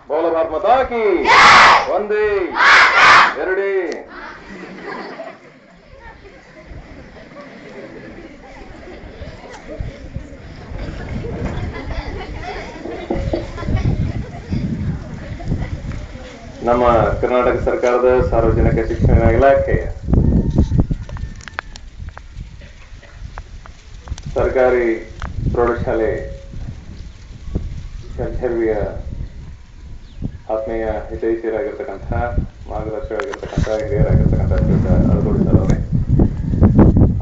ಬೋಲ ಭಾರತ್ ಮಾತಾ ಕಿ ಒಂದೇ ಎರಡೇ. ನಮ್ಮ ಕರ್ನಾಟಕ ಸರ್ಕಾರದ ಸಾರ್ವಜನಿಕ ಶಿಕ್ಷಣ ಇಲಾಖೆಯ ಸರ್ಕಾರಿ ಪ್ರೌಢಶಾಲೆ ಶರ್ವಿಯ ಆತ್ಮೀಯ ಹಿತೈಷಿಯರಾಗಿರ್ತಕ್ಕಂಥ ಮಾರ್ಗದರ್ಶಕರಾಗಿರ್ತಕ್ಕಂಥ ಹಿರಿಯರಾಗಿರ್ತಕ್ಕಂಥ ಶ್ರೀಯುತ ಅಳಗೋಡಿ ಸರ್ ಅವರೇ,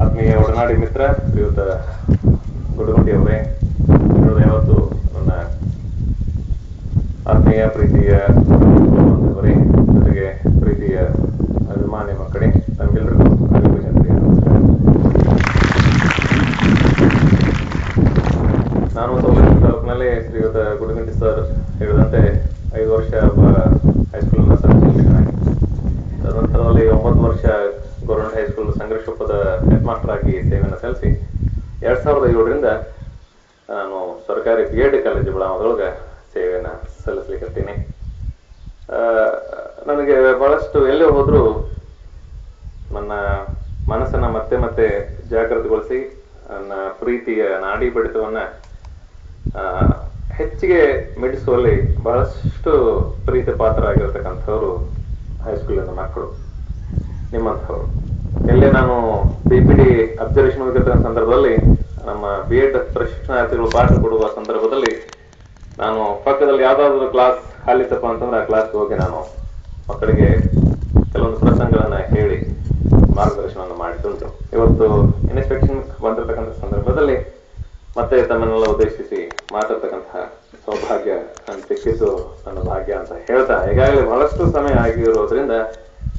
ಆತ್ಮೀಯ ಒಡನಾಡಿ ಮಿತ್ರ ಶ್ರೀಯುತ ಗುಡಗುಂಡಿ ಅವರೇ, ಯಾವತ್ತು ನನ್ನ ಆತ್ಮೀಯ ಪ್ರೀತಿಯ ಬಂಧುವರೇ, ಜೊತೆಗೆ ಪ್ರೀತಿಯ ಅಭಿಮಾನಿ ಮಕ್ಕಳೇ, ನಮಗೆಲ್ಲರಿಗೂ ನಾನು ಸೌಲಭ್ಯ ತಾಲೂಕಿನಲ್ಲಿ ಶ್ರೀಯುತ ಗುಡಗುಂಡಿ ಸರ್ ಹೇಳಿದಂತೆ 5 ವರ್ಷ ಹೈಸ್ಕೂಲ್ನ ಶಿಕ್ಷಕನಾಗಿ, ತದನಂತರದಲ್ಲಿ 9 ವರ್ಷ ಗೌರ್ಮೆಂಟ್ ಹೈಸ್ಕೂಲ್ ಸಂಘರ್ಷೊಪ್ಪದ ಹೆಡ್ ಮಾಸ್ಟರ್ ಆಗಿ ಸೇವೆಯನ್ನು ಸಲ್ಲಿಸಿ 2007ರಿಂದ ನಾನು ಸರ್ಕಾರಿ BEd ಕಾಲೇಜು ಬೆಳಗಾವಿಯೊಳಗೆ ಸೇವೆಯನ್ನು ಸಲ್ಲಿಸಲಿಕ್ಕತ್ತೀನಿ. ನನಗೆ ಬಹಳಷ್ಟು ಎಲ್ಲೇ ಹೋದರೂ ನನ್ನ ಮನಸ್ಸನ್ನು ಮತ್ತೆ ಮತ್ತೆ ಜಾಗೃತಗೊಳಿಸಿ ನನ್ನ ಪ್ರೀತಿಯ ನಾಡಿ ಬಡಿತವನ್ನ ಹೆಚ್ಚಿಗೆ ಮಿಡಿಸುವಲ್ಲಿ ಬಹಳಷ್ಟು ಪ್ರೀತಿ ಪಾತ್ರ ಆಗಿರತಕ್ಕಂಥವ್ರು ಹೈಸ್ಕೂಲಿನ ಮಕ್ಕಳು, ನಿಮ್ಮಂಥವ್ರು. ಎಲ್ಲೇ ನಾನು BPD ಅಬ್ಸರ್ವೇಷನ್ ಹೋಗಿರ್ತಕ್ಕಂಥ ಸಂದರ್ಭದಲ್ಲಿ, ನಮ್ಮ BEd ಪ್ರಶಿಕ್ಷಣಾರ್ಥಿಗಳು ಪಾಠ ಕೊಡುವ ಸಂದರ್ಭದಲ್ಲಿ ನಾನು ಪಕ್ಕದಲ್ಲಿ ಯಾವ್ದಾದ್ರು ಕ್ಲಾಸ್ ಖಾಲಿತಪ್ಪ ಅಂತಂದ್ರೆ ಆ ಕ್ಲಾಸ್ಗೆ ಹೋಗಿ ನಾನು ಮಕ್ಕಳಿಗೆ ಕೆಲವೊಂದು ಪ್ರಸಂಗಗಳನ್ನ ಹೇಳಿ ಮಾರ್ಗದರ್ಶನವನ್ನು ಮಾಡಿದ್ದುಂಟು. ಇವತ್ತು ಇನ್ಸ್ಪೆಕ್ಷನ್ ಬಂದಿರತಕ್ಕಂಥ ಸಂದರ್ಭದಲ್ಲಿ ಮತ್ತೆ ತಮ್ಮನ್ನೆಲ್ಲ ಉದ್ದೇಶಿಸಿ ಮಾತಾಡ್ತಕ್ಕಂತಹ ಸೌಭಾಗ್ಯ ನಾನು ಸಿಕ್ಕಿದ್ದು ನನ್ನ ಭಾಗ್ಯ ಅಂತ ಹೇಳ್ತಾ, ಈಗಾಗಲೇ ಬಹಳಷ್ಟು ಸಮಯ ಆಗಿರೋದ್ರಿಂದ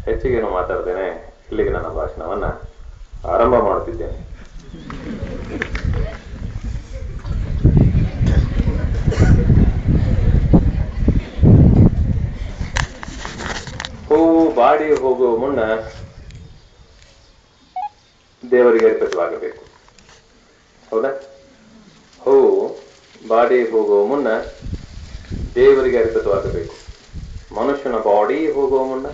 ಹೆಚ್ಚಿಗೇನು ಮಾತಾಡ್ತೇನೆ. ಇಲ್ಲಿಗೆ ನನ್ನ ಭಾಷಣವನ್ನ ಆರಂಭ ಮಾಡುತ್ತಿದ್ದೇನೆ. ಹೂವು ಬಾಡಿ ಹೋಗುವ ಮುನ್ನ ದೇವರಿಗೆ ಅರ್ಪಿತವಾಗಬೇಕು. ಹೌದಾ? ಹೂವು ಬಾಡಿ ಹೋಗುವ ಮುನ್ನ ದೇವರಿಗೆ ಅರ್ಪಿತವಾಗಬೇಕು. ಮನುಷ್ಯನ ಬಾಡಿ ಹೋಗುವ ಮುನ್ನ,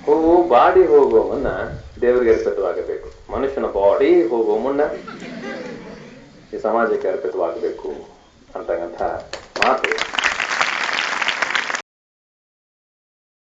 ಹೂವು ಬಾಡಿ ಹೋಗುವ ಮುನ್ನ ದೇವರಿಗೆ ಅರ್ಪಿತವಾಗಬೇಕು. ಮನುಷ್ಯನ ಬಾಡಿ ಹೋಗುವ ಮುನ್ನ ಈ ಸಮಾಜಕ್ಕೆ ಅರ್ಪಿತವಾಗಬೇಕು ಅಂತಕ್ಕಂಥ ಮಾತು